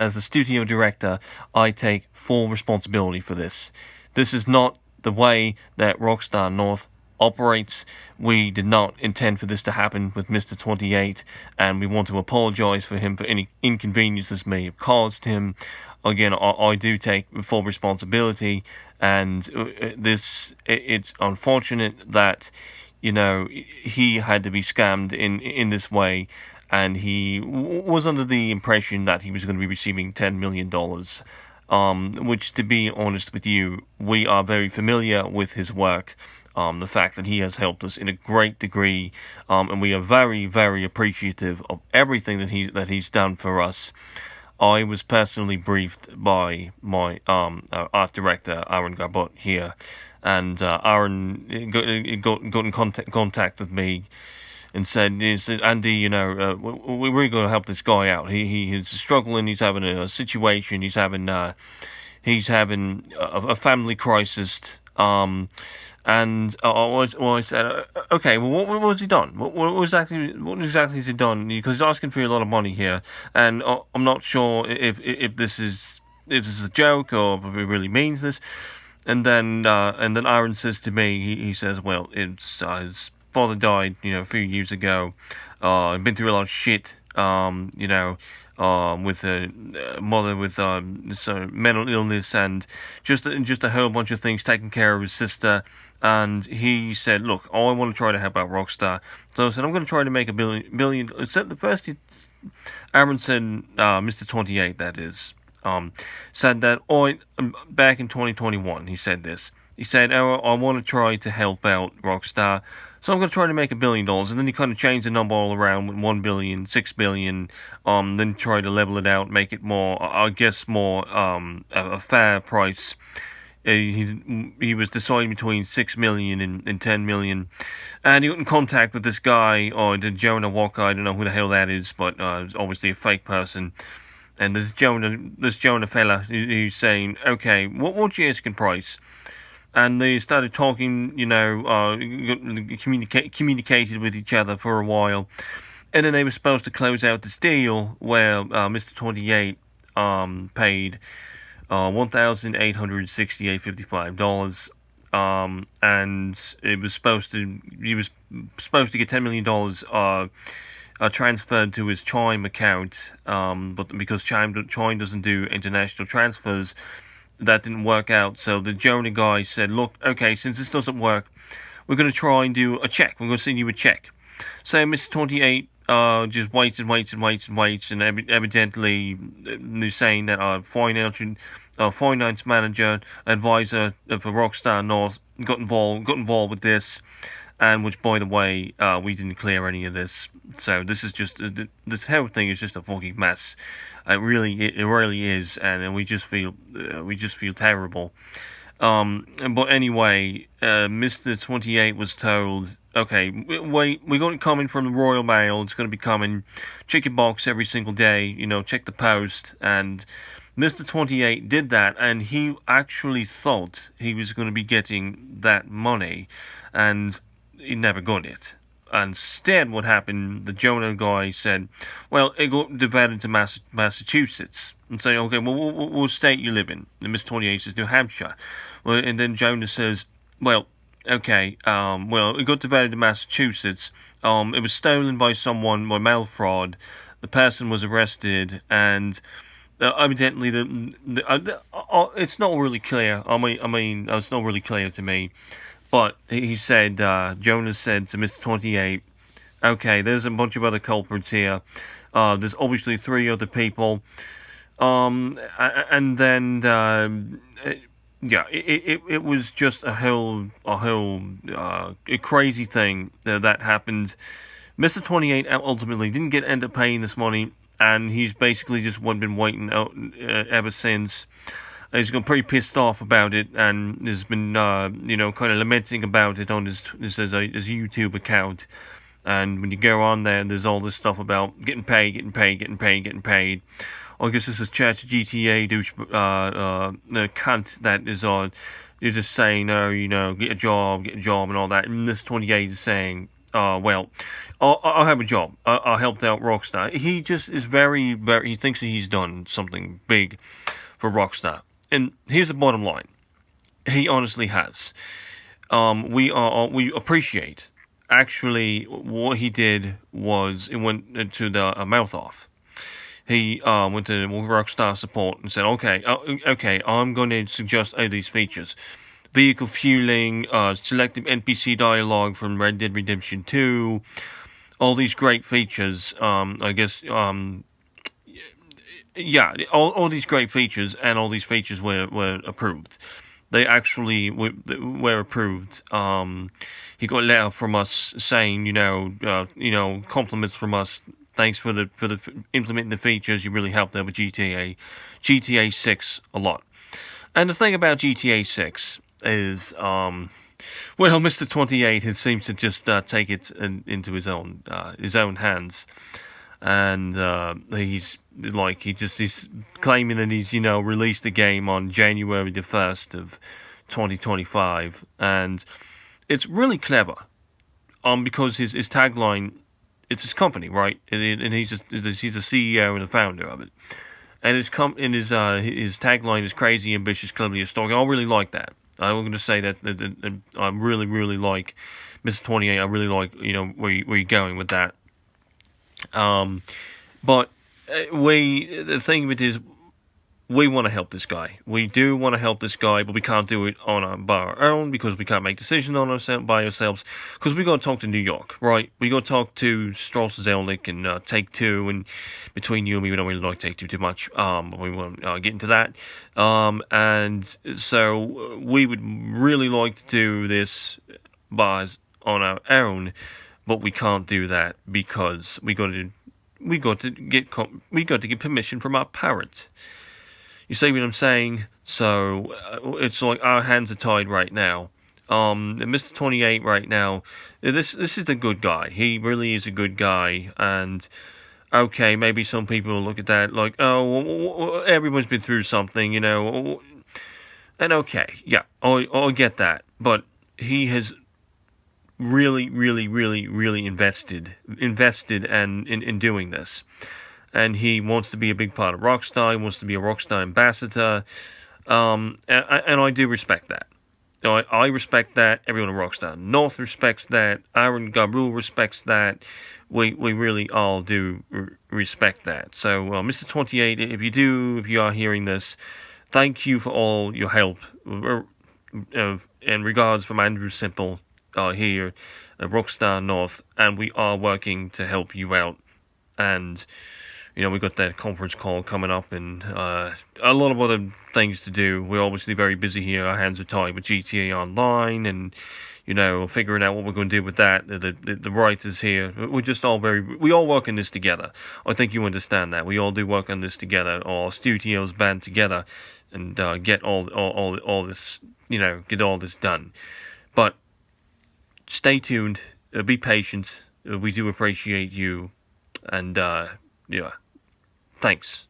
as the studio director, I take full responsibility for this. This is not the way that Rockstar North operates. We did not intend for this to happen with Mr. 28, and we want to apologize for him for any inconvenience this may have caused him. Again, I do take full responsibility, and it's unfortunate that, he had to be scammed in this way, and he was under the impression that he was going to be receiving $10 million. Which, to be honest with you, we are very familiar with his work. The fact that he has helped us in a great degree, and we are very, very appreciative of everything that he's done for us. I was personally briefed by my art director, Aaron Garbut, here, and Aaron got in contact with me and said, Andy, we're really going to help this guy out. He is struggling. He's having a situation. He's having a family crisis. And I said, okay, well, what was he done? What exactly has he done? Because he's asking for a lot of money here, and I'm not sure if this is a joke or if he really means this. And then Aaron says to me, he says, well, it's his father died, a few years ago. I've been through a lot of shit, with a mother with this mental illness and just a whole bunch of things, taking care of his sister. And he said, look, I want to try to help out Rockstar. So I said, I'm going to try to make a billion. Aaron said, Mr. 28, that is, said that, back in 2021, he said this. He said, I want to try to help out Rockstar. So I'm going to try to make $1 billion, and then he kind of changed the number all around with 1 billion, 6 billion, then try to level it out, make it more, I guess, more a fair price. He was deciding between 6 million and 10 million, and he got in contact with this guy, or Jonah Walker. I don't know who the hell that is, but it's obviously a fake person. And this Jonah fella who's saying, okay, what's your asking price? And they started talking, communicated with each other for a while, and then they were supposed to close out this deal where Mr. 28 paid $1,868.55, and he was supposed to get $10 million transferred to his Chime account, but because Chime doesn't do international transfers, that didn't work out. So the Jonah guy said, look, okay, since this doesn't work, we're going to try and do a check. We're going to send you a check. So Mr. 28 just waits, and evidently they're saying that our finance manager, advisor for Rockstar North got involved with this, and which, by the way, we didn't clear any of this. So this is just this whole thing is just a fucking mess. It really is, and we just feel terrible. But anyway, Mr. 28 was told, okay, wait, we got it coming from the Royal Mail. It's going to be coming. Check your box every single day. Check the post. And Mr. 28 did that, and he actually thought he was going to be getting that money, and he never got it. Instead, what happened, the Jonah guy said, well, it got divided to Massachusetts. And say, okay, well, what state you live in? And Mr. 28 says, New Hampshire. Well, and then Jonah says, well, okay, it got divided to Massachusetts. It was stolen by someone by mail fraud. The person was arrested, and evidently, it's not really clear. I mean, it's not really clear to me. But he said, Jonas said to Mr. 28, okay, there's a bunch of other culprits here. There's obviously 3 other people. And then, it was just a whole crazy thing that happened. Mr. 28 ultimately didn't end up paying this money, and he's basically just been waiting out ever since. He's got pretty pissed off about it, and has been, kind of lamenting about it on his YouTube account. And when you go on there, there's all this stuff about getting paid. I guess this is ChatGPT douche, cunt that is just saying, get a job, and all that. And this 28 is saying, well, I have a job. I helped out Rockstar. He just is very, very. He thinks that he's done something big for Rockstar, and here's the bottom line: he honestly has. We appreciate. Actually, what he did was it went into the mouth off. He went to Rockstar support and said, "Okay, I'm going to suggest these features: vehicle fueling, selective NPC dialogue from Red Dead Redemption 2, all these great features. I guess, yeah, all these great features, and all these features were approved. They actually were approved. He got a letter from us saying, compliments from us. Thanks for the implementing the features. You really helped out with GTA 6 a lot. And the thing about GTA 6 is, Mr. 28 has seemed to just take it into his own hands, and he's claiming that he's released the game on January the 1st of 2025, and it's really clever, because his tagline, it's his company, right, and he's a CEO and the founder of it. And his tagline is crazy, ambitious, cleverly historic. I really like that. I'm going to say that I really, really like Mr. 28. I really like, where you're going with that. But the thing of it is, we want to help this guy. We do want to help this guy, but we can't do it by our own, because we can't make decisions by ourselves, because we got to talk to New York, right? We got to talk to Strauss Zelnick and Take-Two, and between you and me, we don't really like Take-Two too much, but we won't get into that. And so we would really like to do this on our own, but we can't do that because we got to get permission from our parents. You see what I'm saying? So it's like our hands are tied right now. Mr. 28 right now, this is a good guy. He really is a good guy. And okay, maybe some people will look at that like, oh, everyone's been through something, And okay, yeah, I get that. But he has really, really, really, really invested and in doing this. And he wants to be a big part of Rockstar. He wants to be a Rockstar ambassador, and I do respect that. I respect that. Everyone at Rockstar North respects that. Aaron Gabriel respects that. We really all do respect that. So, Mr. 28, if you are hearing this, thank you for all your help. And regards from Andrew Simple here at Rockstar North, and we are working to help you out. And we got that conference call coming up, and a lot of other things to do. We're obviously very busy here. Our hands are tied with GTA Online, and figuring out what we're going to do with that. The writers here, we're just we all work on this together. I think you understand that. We all do work on this together. All studios band together, and get all this, get all this done. But stay tuned. Be patient. We do appreciate you, and yeah. Thanks.